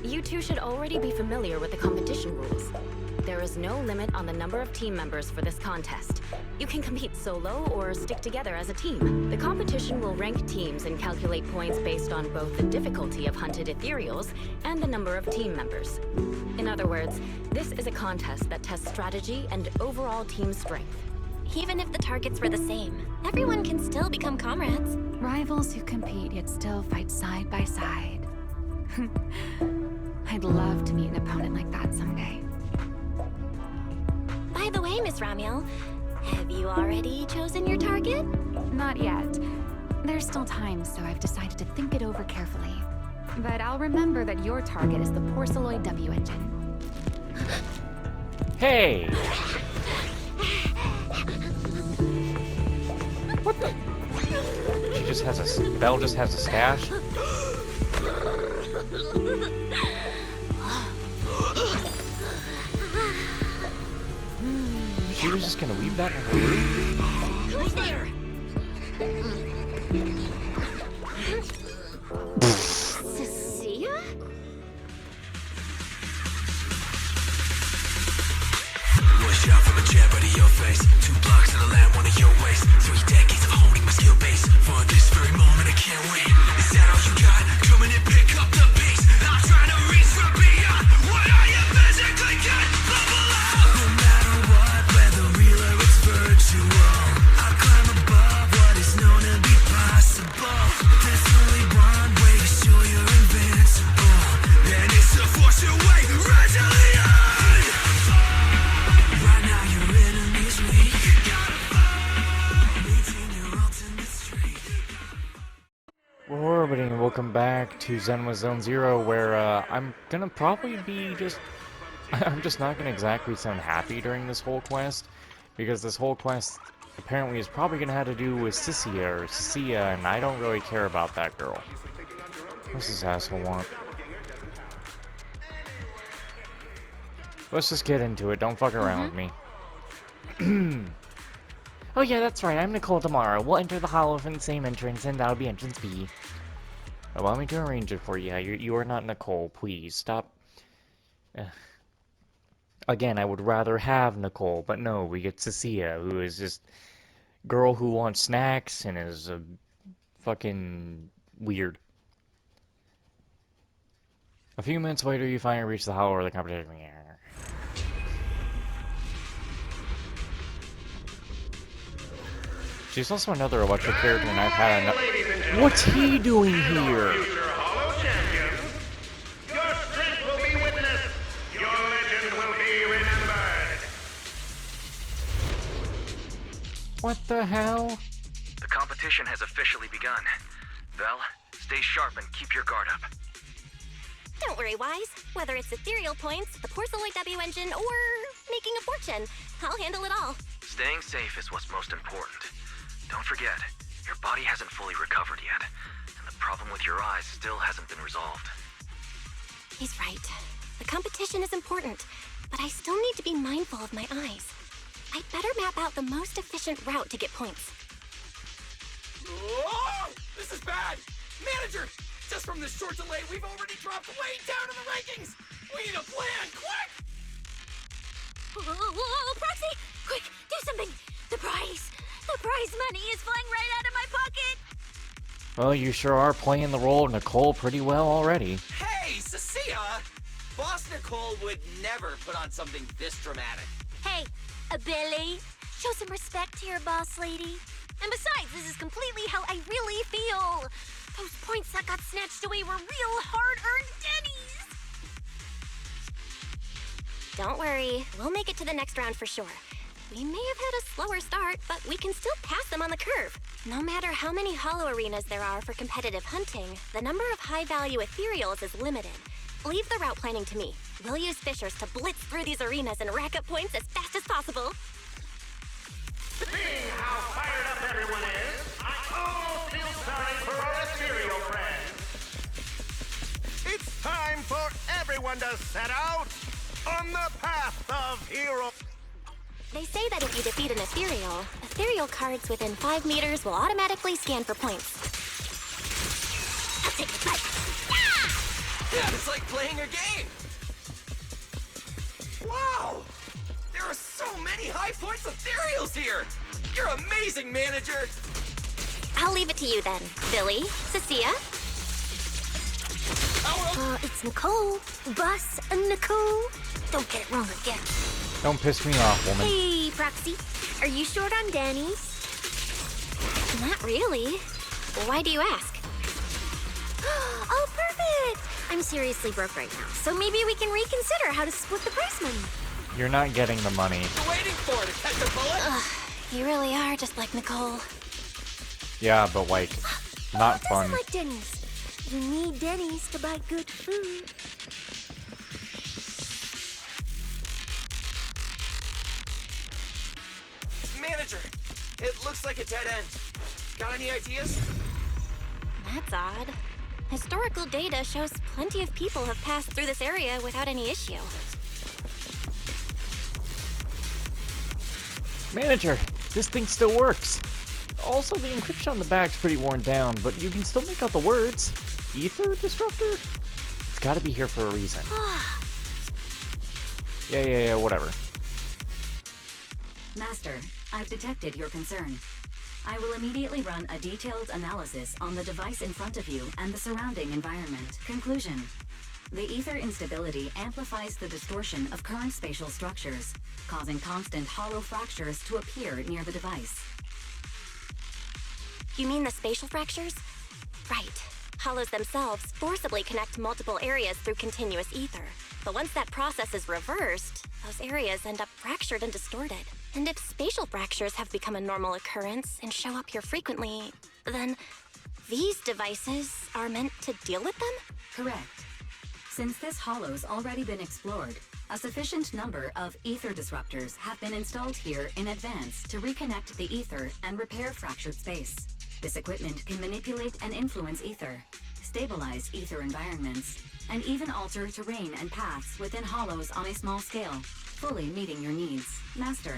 You two should already be familiar with the competition rules. There is no limit on the number of team members for this contest. You can compete solo or stick together as a team. The competition will rank teams and calculate points based on both the difficulty of hunted ethereals and the number of team members. In other words, this is a contest that tests strategy and overall team strength. Even if the targets were the same, everyone can still become comrades. Rivals who compete yet still fight side by side. I'd love to meet an opponent like that someday. By the way, Miss Ramiel, have you already chosen your target? Not yet. There's still time, so I've decided to think it over carefully. But I'll remember that your target is the Porceloid W engine. Hey! What the? She just has a... Belle just has a stash? She was just gonna leave that in her room? Who's there? Cecilia? One shot from a jab out of your face. 2 blocks to the land, one of your waist. 3 decades of honing my skill base. For this very moment, I can't wait. Is that all you got? Come in and pick up the pace. I'm trying to reach from beyond what I am physically capable of. No matter what, whether real or it's virtual, I'll climb above what is known to be possible. There's only one way to show you're invincible, and it's to force your way right to the end. Right now your enemy's weak. Maintain your ultimate streak. We're orbiting, and welcome back to ZENLESS Zone Zero, where I'm gonna probably be just... I'm just not gonna exactly sound happy during this whole quest, because this whole quest apparently is probably gonna have to do with Cecilia, and I don't really care about that girl. What's this asshole want? Let's just get into it, don't fuck around with me. Oh yeah, that's right, I'm Nicole tomorrow. We'll enter the hollow from the same entrance, and that'll be entrance B. Allow me to arrange it for you. You are not Nicole, please. Stop. Again, I would rather have Nicole, but no, we get Cecilia, who is just girl who wants snacks and is fucking weird. A few minutes later, you finally reach the hollow where the competition. She's also another electric character, and I've had enough. What's he doing here? What the hell? The competition has officially begun. Vel, stay sharp and keep your guard up. Don't worry, Wise. Whether it's ethereal points, the Porceloid W engine, or making a fortune, I'll handle it all. Staying safe is what's most important. Don't forget, your body hasn't fully recovered yet, and the problem with your eyes still hasn't been resolved. He's right. The competition is important, but I still need to be mindful of my eyes. I'd better map out the most efficient route to get points. Oh, this is bad! Manager! Just from this short delay, we've already dropped way down in the rankings! We need a plan, quick! Whoa, Proxy! Quick, do something! The prize money is flying right out of my pocket! Well, you sure are playing the role of Nicole pretty well already. Hey, Cecilia! Boss Nicole would never put on something this dramatic. Hey, Billy, show some respect to your boss lady. And besides, this is completely how I really feel. Those points that got snatched away were real hard-earned dennies. Don't worry, we'll make it to the next round for sure. We may have had a slower start, but we can still pass them on the curve. No matter how many hollow arenas there are for competitive hunting, the number of high-value ethereals is limited. Leave the route planning to me. We'll use fishers to blitz through these arenas and rack up points as fast as possible. Seeing how fired up everyone is, I almost feel sorry for our ethereal friends. It's time for everyone to set out on the path of hero. They say that if you defeat an ethereal cards within 5 meters will automatically scan for points. I'll take the fight. Yeah! Yeah, it's like playing a game. Wow! There are so many high points ethereals here! You're amazing, manager! I'll leave it to you then. Billy, Cecilia. It's Nicole. Bus and Nicole. Don't get it wrong again. Don't piss me off, woman. Hey, Proxy. Are you short on Danny's? Not really. Why do you ask? Oh, perfect! I'm seriously broke right now, so maybe we can reconsider how to split the prize money. You're not getting the money. You're waiting for to catch a bullet? You really are just like Nicole. Yeah, but like, not Who fun. doesn't like Denny's? You need Denny's to buy good food. Manager, it looks like a dead end. Got any ideas? That's odd. Historical data shows plenty of people have passed through this area without any issue. Manager, this thing still works. Also, the encryption on the back's pretty worn down, but you can still make out the words. Ether disruptor? It's gotta be here for a reason. Yeah, whatever. Master, I've detected your concern. I will immediately run a detailed analysis on the device in front of you and the surrounding environment. Conclusion. The ether instability amplifies the distortion of current spatial structures, causing constant hollow fractures to appear near the device. You mean the spatial fractures? Right. Hollows themselves forcibly connect multiple areas through continuous ether. But once that process is reversed, those areas end up fractured and distorted. And if spatial fractures have become a normal occurrence and show up here frequently, then these devices are meant to deal with them? Correct. Since this hollow's already been explored, a sufficient number of ether disruptors have been installed here in advance to reconnect the ether and repair fractured space. This equipment can manipulate and influence ether, stabilize ether environments, and even alter terrain and paths within hollows on a small scale, fully meeting your needs. Master,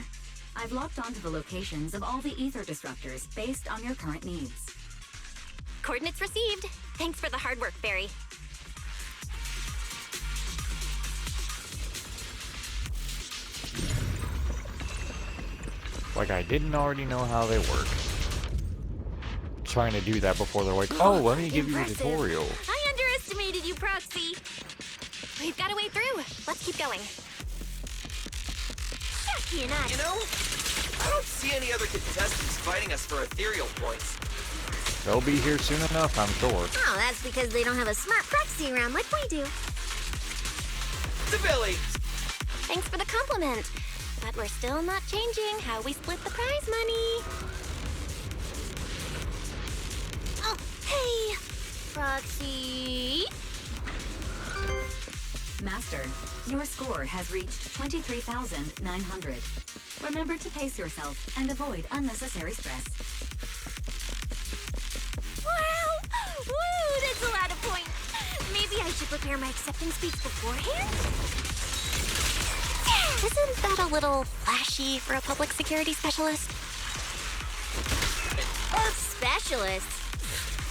I've locked onto the locations of all the ether disruptors based on your current needs. Coordinates received. Thanks for the hard work, Barry. Like I didn't already know how they work. Trying to do that before they're like, oh, let me give you a tutorial. I underestimated you, Proxy. We've got to wade through. Let's keep going. Jackie and I. You know, I don't see any other contestants fighting us for ethereal points. They'll be here soon enough, I'm sure. Oh, that's because they don't have a smart proxy around like we do. To Billy. Thanks for the compliment. But we're still not changing how we split the prize money. Oh, hey, Proxy. Master, your score has reached 23,900. Remember to pace yourself and avoid unnecessary stress. Wow! Woo, that's a lot of points. Maybe I should prepare my acceptance speech beforehand? Isn't that a little flashy for a public security specialist? Specialist?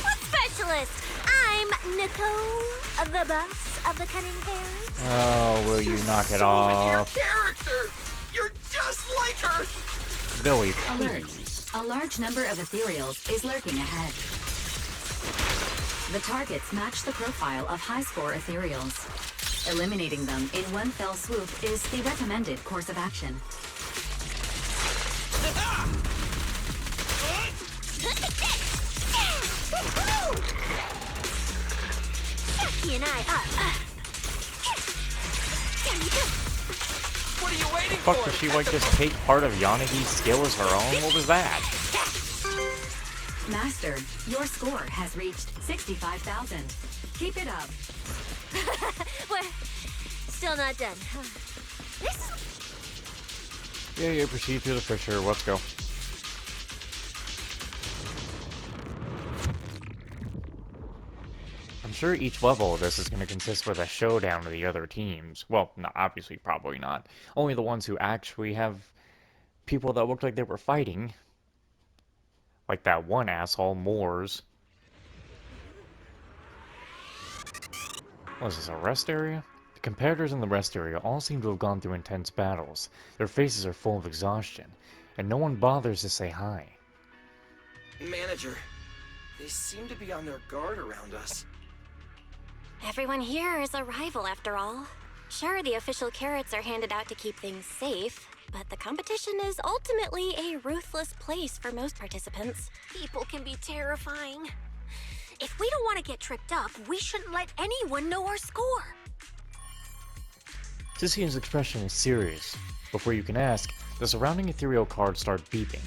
What specialist? I'm Nicole, the boss of the Cunning Hairs. Oh, will you knock it Your off? character! You're just like her! Billy, Alert. A large number of ethereals is lurking ahead. The targets match the profile of high-score ethereals. Eliminating them in one fell swoop is the recommended course of action. Jackie and I What are you waiting fuck, for? does she like just take part of Yanagi's skill as her own? What was that? Master, your score has reached 65,000. Keep it up. We're still not done. Yeah, proceed through the fissure. Let's go. I'm sure each level of this is going to consist with a showdown with the other teams. Well, no, obviously, probably not. Only the ones who actually have people that look like they were fighting. Like that one asshole, Moores. What is this, a rest area? The competitors in the rest area all seem to have gone through intense battles. Their faces are full of exhaustion, and no one bothers to say hi. Manager, they seem to be on their guard around us. Everyone here is a rival, after all. Sure, the official carrots are handed out to keep things safe, but the competition is ultimately a ruthless place for most participants. People can be terrifying. If we don't want to get tripped up, we shouldn't let anyone know our score. Tician's expression is serious. Before you can ask, the surrounding ethereal cards start beeping.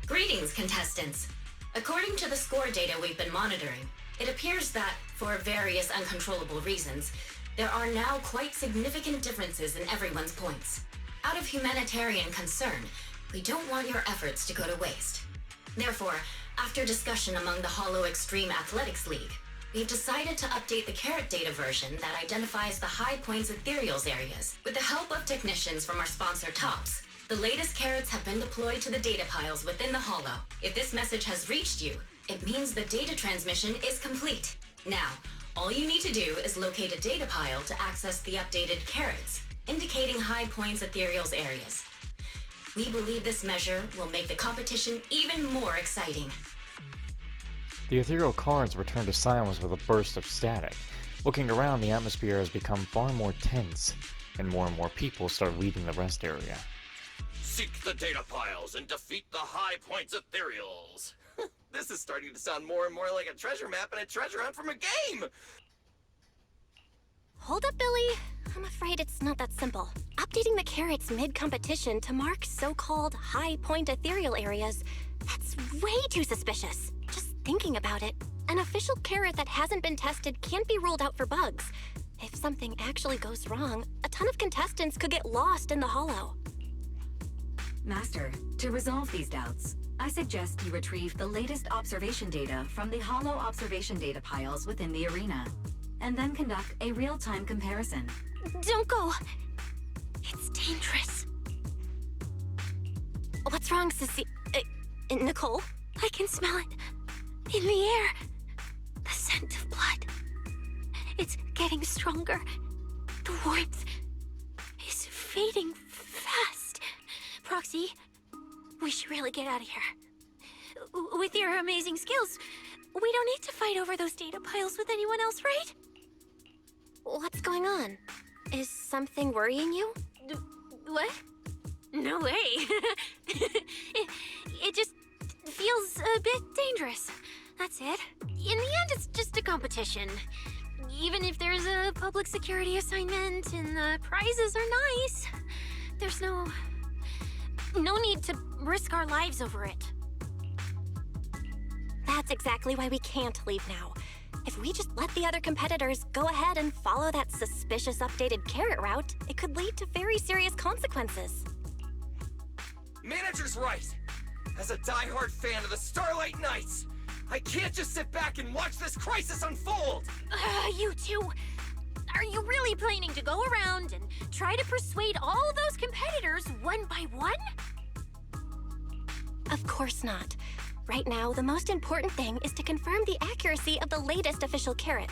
Greetings, contestants. According to the score data we've been monitoring, it appears that, for various uncontrollable reasons, there are now quite significant differences in everyone's points. Out of humanitarian concern, we don't want your efforts to go to waste. Therefore, after discussion among the Hollow Extreme Athletics League, we've decided to update the carrot data version that identifies the high points ethereals areas. With the help of technicians from our sponsor Tops, the latest carrots have been deployed to the data piles within the Hollow. If this message has reached you, it means the data transmission is complete. Now, all you need to do is locate a data pile to access the updated carrots, indicating high points ethereals areas. We believe this measure will make the competition even more exciting. The ethereal cards return to silence with a burst of static. Looking around, the atmosphere has become far more tense, and more people start leaving the rest area. Seek the data piles and defeat the high points ethereals. This is starting to sound more and more like a treasure map and a treasure hunt from a game. Hold up, Billy. I'm afraid it's not that simple. Updating the carrots mid-competition to mark so-called high-point ethereal areas, that's way too suspicious. Just thinking about it, an official carrot that hasn't been tested can't be ruled out for bugs. If something actually goes wrong, a ton of contestants could get lost in the Hollow. Master, to resolve these doubts, I suggest you retrieve the latest observation data from the Hollow observation data piles within the arena, and then conduct a real-time comparison. Don't go! It's dangerous. What's wrong, Sissy? Nicole? I can smell it. In the air. The scent of blood. It's getting stronger. The warmth is fading fast. Proxy, we should really get out of here. With your amazing skills, we don't need to fight over those data piles with anyone else, right? What's going on? Is something worrying you? What? No way. it just feels a bit dangerous. That's it. In the end, it's just a competition. Even if there's a public security assignment and the prizes are nice, there's no need to risk our lives over it. That's exactly why we can't leave now. If we just let the other competitors go ahead and follow that suspicious updated carrot route, it could lead to very serious consequences. Manager's right. As a die-hard fan of the Starlight Knights, I can't just sit back and watch this crisis unfold! You two, are you really planning to go around and try to persuade all those competitors one by one? Of course not. Right now, the most important thing is to confirm the accuracy of the latest official carrot.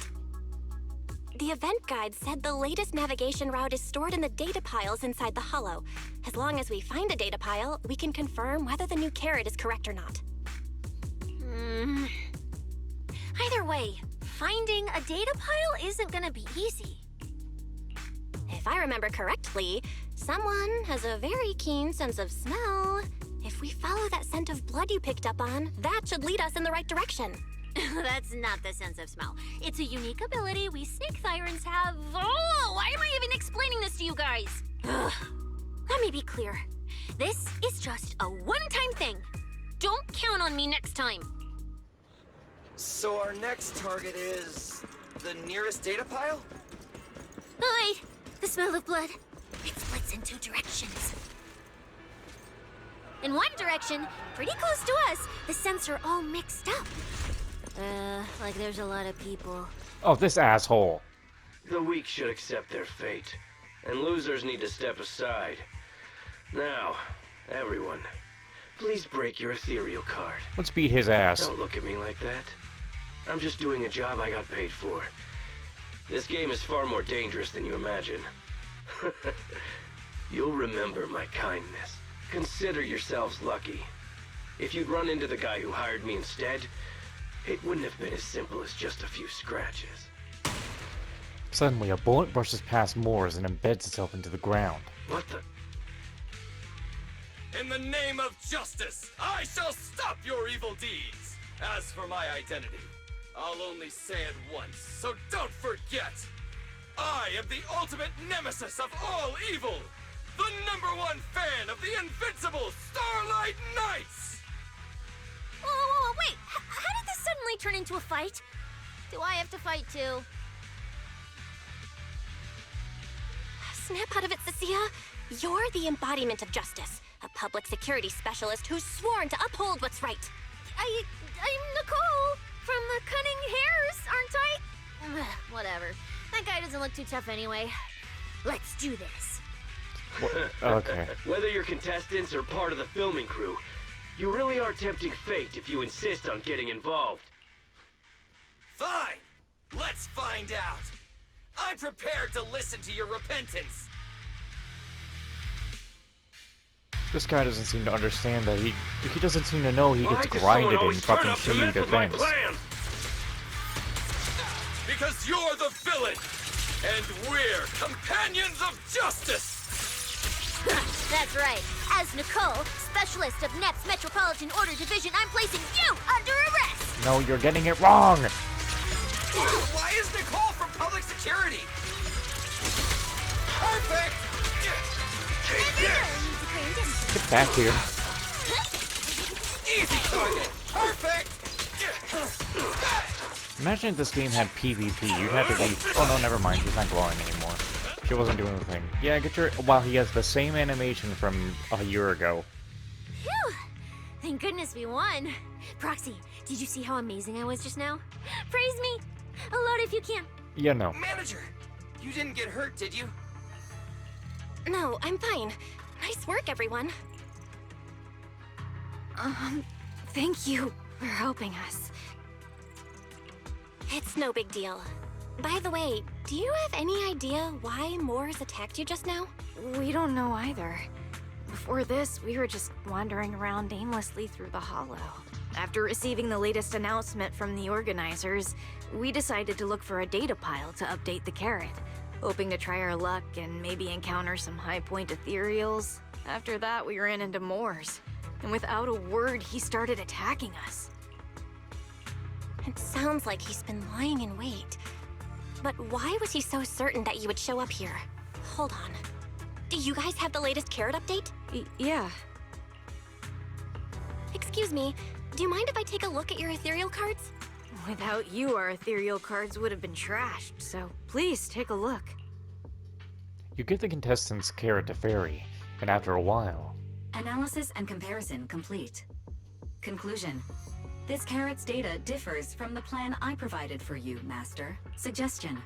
The event guide said the latest navigation route is stored in the data piles inside the Hollow. As long as we find a data pile, we can confirm whether the new carrot is correct or not. Either way, finding a data pile isn't gonna be easy. If I remember correctly, someone has a very keen sense of smell. If we follow that scent of blood you picked up on, that should lead us in the right direction. That's not the sense of smell. It's a unique ability we snake sirens have. Oh, why am I even explaining this to you guys? Ugh. Let me be clear. This is just a one-time thing. Don't count on me next time. So our next target is the nearest data pile? Oh, wait. The smell of blood. It splits in two directions. In one direction, pretty close to us, the scents are all mixed up. Like there's a lot of people. Oh, this asshole. The weak should accept their fate, and losers need to step aside. Now, everyone, please break your ethereal card. Let's beat his ass. Don't look at me like that. I'm just doing a job I got paid for. This game is far more dangerous than you imagine. You'll remember my kindness. Consider yourselves lucky. If you'd run into the guy who hired me instead, it wouldn't have been as simple as just a few scratches. Suddenly, a bullet brushes past Moore's and embeds itself into the ground. What the? In the name of justice, I shall stop your evil deeds. As for my identity, I'll only say it once, so don't forget. I am the ultimate nemesis of all evil. The #1 fan of the invincible Starlight Knights! Whoa, wait! How did this suddenly turn into a fight? Do I have to fight too? Snap out of it, Cecilia. You're the embodiment of justice. A public security specialist who's sworn to uphold what's right. I'm Nicole from the Cunning Hairs, aren't I? Whatever. That guy doesn't look too tough anyway. Let's do this. Okay. Whether you're contestants or part of the filming crew, you really are tempting fate if you insist on getting involved. Fine! Let's find out! I'm prepared to listen to your repentance! This guy doesn't seem to understand that he doesn't seem to know he Why gets does someone grinded in always turn fucking up to shitty mess with my defense. plans? Because you're the villain! And we're companions of justice! That's right. As Nicole, specialist of NEP's Metropolitan Order Division, I'm placing you under arrest! No, you're getting it wrong! Why is Nicole from public security? Perfect! Get back here. Easy target! Perfect! Imagine if this game had PvP, you'd have to leave. Oh no, never mind, he's not glowing anymore. She wasn't doing anything. Yeah, get your. Wow, he has the same animation from a year ago. Phew! Thank goodness we won. Proxy, did you see how amazing I was just now? Praise me! Load if you can. Yeah, no. Manager, you didn't get hurt, did you? No, I'm fine. Nice work, everyone. Thank you for helping us. It's no big deal. By the way, do you have any idea why Moores attacked you just now? We don't know either. Before this, we were just wandering around aimlessly through the hollow. After receiving the latest announcement from the organizers, we decided to look for a data pile to update the carrot, hoping to try our luck and maybe encounter some high-point ethereals. After that, we ran into Moore's, and without a word, he started attacking us. It sounds like he's been lying in wait. But why was he so certain that you would show up here? Hold on. Do you guys have the latest carrot update? Yeah. Excuse me, do you mind if I take a look at your ethereal cards? Without you, our ethereal cards would have been trashed, so please take a look. You give the contestants carrot to Fairy, and after a while... Analysis and comparison complete. Conclusion. This carrot's data differs from the plan I provided for you, Master. Suggestion.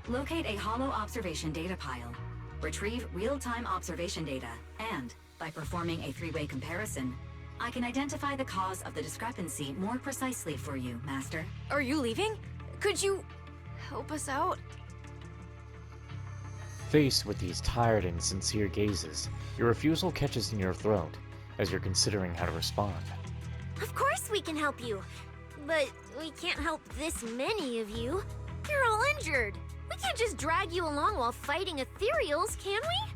Locate a hollow observation data pile. Retrieve real-time observation data, and, by performing a three-way comparison, I can identify the cause of the discrepancy more precisely for you, Master. Are you leaving? Could you help us out? Faced with these tired and sincere gazes, your refusal catches in your throat as you're considering how to respond. Of course we can help you. But we can't help this many of you. You're all injured. We can't just drag you along while fighting ethereals, can we?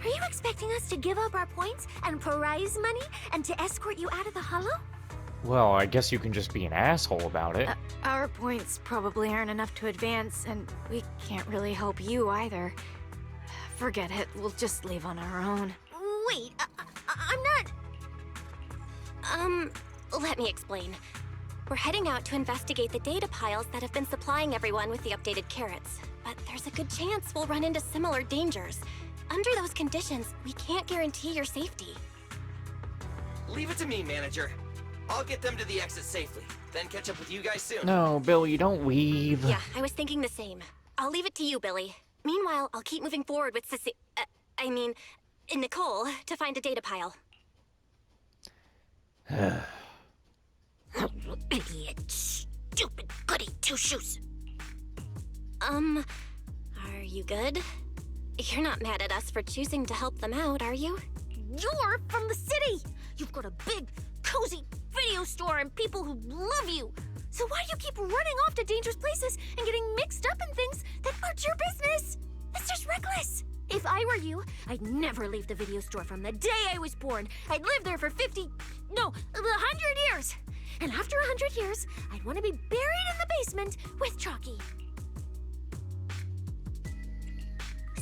Are you expecting us to give up our points and prize money and to escort you out of the hollow? Well, I guess you can just be an asshole about it. Our points probably aren't enough to advance, and we can't really help you either. Forget it, we'll just leave on our own. Wait, I'm not... Let me explain. We're heading out to investigate the data piles that have been supplying everyone with the updated carrots. But there's a good chance we'll run into similar dangers. Under those conditions, we can't guarantee your safety. Leave it to me, manager. I'll get them to the exit safely, then catch up with you guys soon. No, Bill, you don't leave. Yeah, I was thinking the same. I'll leave it to you, Billy. Meanwhile, I'll keep moving forward with Nicole, to find a data pile. Idiot. Stupid goody two-shoes. Are you good? You're not mad at us for choosing to help them out, are you? You're from the city! You've got a big, cozy video store and people who love you! So why do you keep running off to dangerous places and getting mixed up in things that aren't your business? It's just reckless! If I were you, I'd never leave the video store from the day I was born. I'd live there for 100 years! And after 100 years, I'd want to be buried in the basement with Chalky.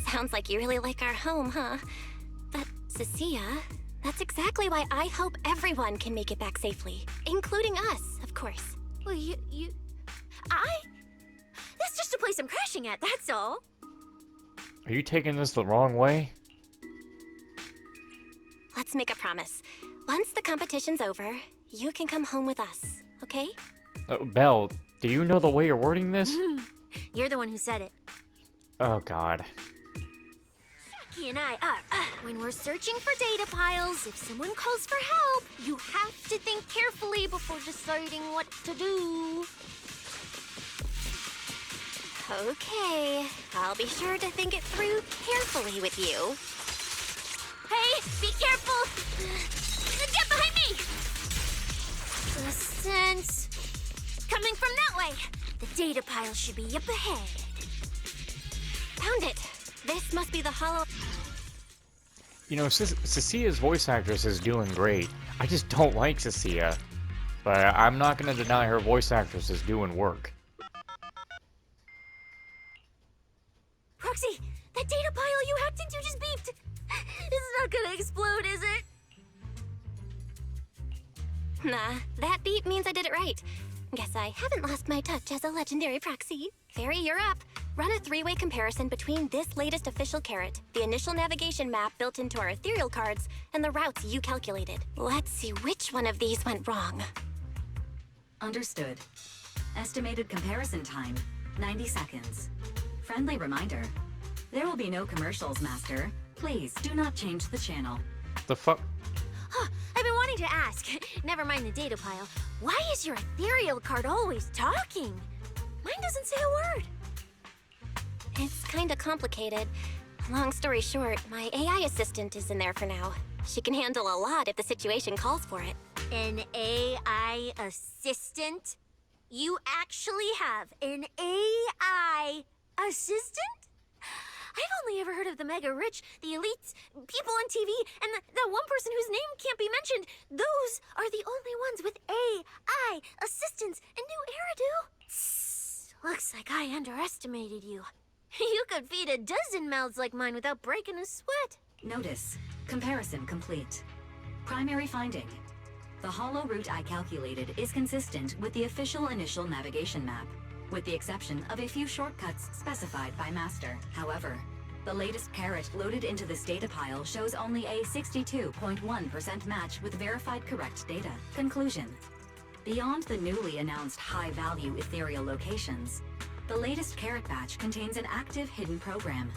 Sounds like you really like our home, huh? But, Cecilia, that's exactly why I hope everyone can make it back safely. Including us, of course. Well, That's just a place I'm crashing at, that's all. Are you taking this the wrong way? Let's make a promise. Once the competition's over, you can come home with us, okay? Belle, do you know the way you're wording this? You're the one who said it. Oh, God. Jackie and I are. When we're searching for data piles, if someone calls for help, you have to think carefully before deciding what to do. Okay, I'll be sure to think it through carefully with you. Hey, be careful! Get behind me! The sense coming from that way. The data pile should be up ahead. Found it. This must be the hollow. You know, Cecilia's voice actress is doing great. I just don't like Cecilia. But I'm not gonna deny her voice actress is doing work. Proxy, that data pile you hacked into just beeped. It's not gonna explode, is it? Nah, that beep means I did it right. Guess I haven't lost my touch as a legendary proxy. Fairy, you're up. Run a three-way comparison between this latest official carrot, the initial navigation map built into our ethereal cards, and the routes you calculated. Let's see which one of these went wrong. Understood. Estimated comparison time, 90 seconds. Friendly reminder, there will be no commercials, Master. Please do not change the channel. The fuck? Huh, I've been wanting to ask. Never mind the data pile. Why is your ethereal card always talking? Mine doesn't say a word. It's kinda complicated. Long story short, my AI assistant is in there for now. She can handle a lot if the situation calls for it. An AI assistant? You actually have an AI assistant? I've only ever heard of the mega rich, the elites, people on TV, and that one person whose name can't be mentioned. Those are the only ones with AI assistants and new Eridu. Tss, looks like I underestimated you. You could feed a dozen mouths like mine without breaking a sweat. Notice. Comparison complete. Primary finding. The hollow route I calculated is consistent with the official initial navigation map, with the exception of a few shortcuts specified by Master. However, the latest carrot loaded into this data pile shows only a 62.1% match with verified correct data. Conclusion. Beyond the newly announced high-value ethereal locations, the latest carrot batch contains an active hidden program.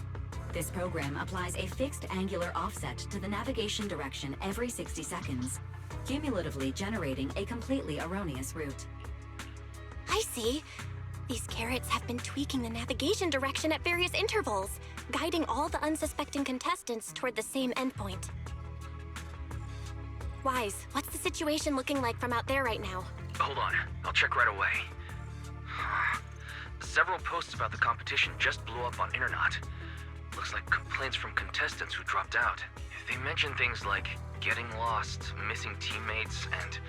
This program applies a fixed angular offset to the navigation direction every 60 seconds, cumulatively generating a completely erroneous route. I see. These carrots have been tweaking the navigation direction at various intervals, guiding all the unsuspecting contestants toward the same endpoint. Wise, what's the situation looking like from out there right now? Hold on, I'll check right away. Several posts about the competition just blew up on Internet. Looks like complaints from contestants who dropped out. They mention things like getting lost, missing teammates, and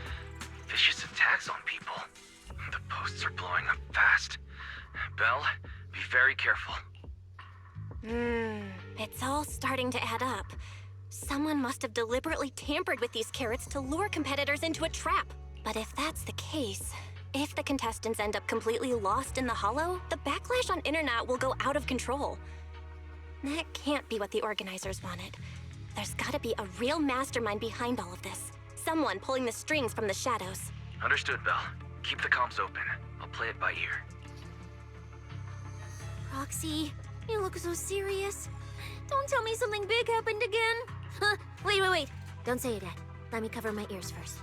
vicious attacks on people. The posts are blowing up fast. Belle, be very careful. It's all starting to add up. Someone must have deliberately tampered with these carrots to lure competitors into a trap. But if that's the case, if the contestants end up completely lost in the hollow, the backlash on Internet will go out of control. That can't be what the organizers wanted. There's gotta be a real mastermind behind all of this. Someone pulling the strings from the shadows. Understood, Belle. Keep the comms open. I'll play it by ear. Roxy, you look so serious. Don't tell me something big happened again. Wait. Don't say it yet. Let me cover my ears first.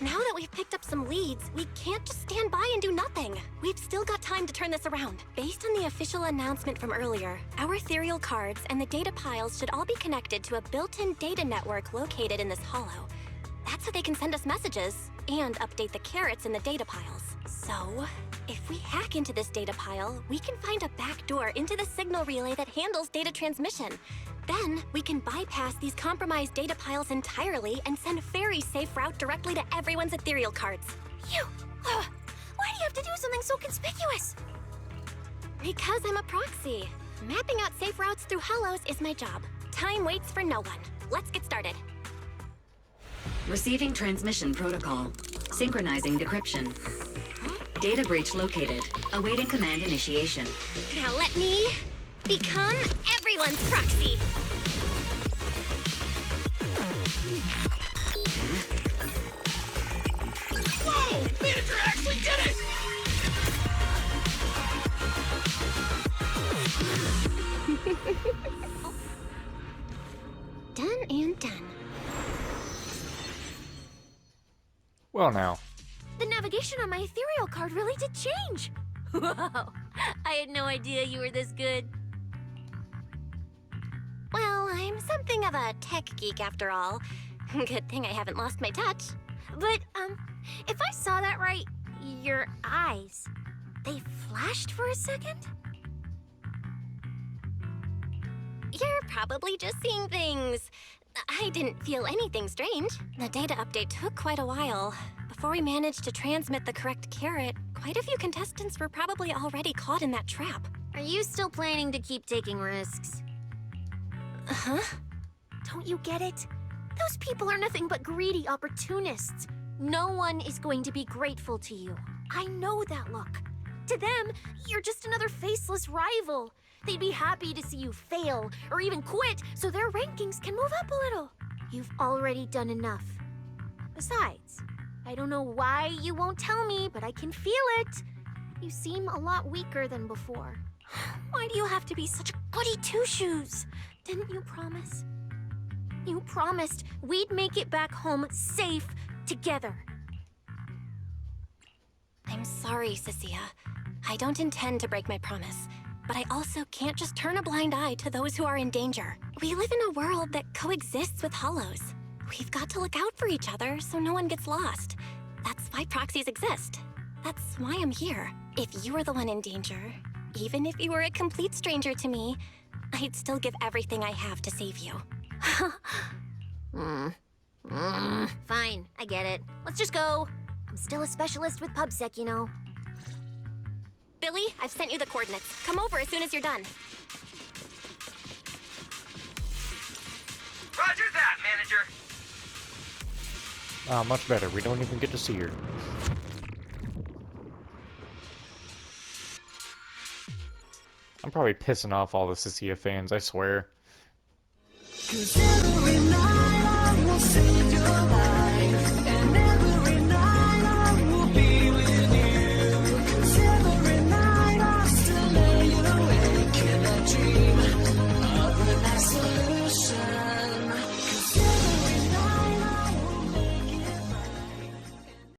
Now that we've picked up some leads, we can't just stand by and do nothing. We've still got time to turn this around. Based on the official announcement from earlier, our ethereal cards and the data piles should all be connected to a built-in data network located in this hollow. That's how they can send us messages and update the carrots in the data piles. So, if we hack into this data pile, we can find a back door into the signal relay that handles data transmission. Then, we can bypass these compromised data piles entirely and send a very safe route directly to everyone's ethereal cards. Why do you have to do something so conspicuous? Because I'm a proxy. Mapping out safe routes through hollows is my job. Time waits for no one. Let's get started. Receiving transmission protocol. Synchronizing decryption. Data breach located. Awaiting command initiation. Now let me become everyone's proxy. Whoa! Manager actually did it! Done and done. Well now. The navigation on my ethereal card really did change. Wow, I had no idea you were this good. Well, I'm something of a tech geek after all. Good thing I haven't lost my touch. But, if I saw that right, your eyes, they flashed for a second? You're probably just seeing things. I didn't feel anything strange. The data update took quite a while. Before we managed to transmit the correct carrot, quite a few contestants were probably already caught in that trap. Are you still planning to keep taking risks? Huh? Don't you get it? Those people are nothing but greedy opportunists. No one is going to be grateful to you. I know that look. To them, you're just another faceless rival. They'd be happy to see you fail or even quit so their rankings can move up a little. You've already done enough. Besides, I don't know why you won't tell me, but I can feel it. You seem a lot weaker than before. Why do you have to be such a goody two-shoes? Didn't you promise? You promised we'd make it back home safe together. I'm sorry, Cecilia. I don't intend to break my promise, but I also can't just turn a blind eye to those who are in danger. We live in a world that coexists with hollows. We've got to look out for each other so no one gets lost. That's why proxies exist. That's why I'm here. If you were the one in danger, even if you were a complete stranger to me, I'd still give everything I have to save you. Fine, I get it. Let's just go. I'm still a specialist with PubSec, you know. Billy, I've sent you the coordinates. Come over as soon as you're done. Roger that, manager. Much better. We don't even get to see her. I'm probably pissing off all the Cecilia fans, I swear. 'Cause every night I will save your life.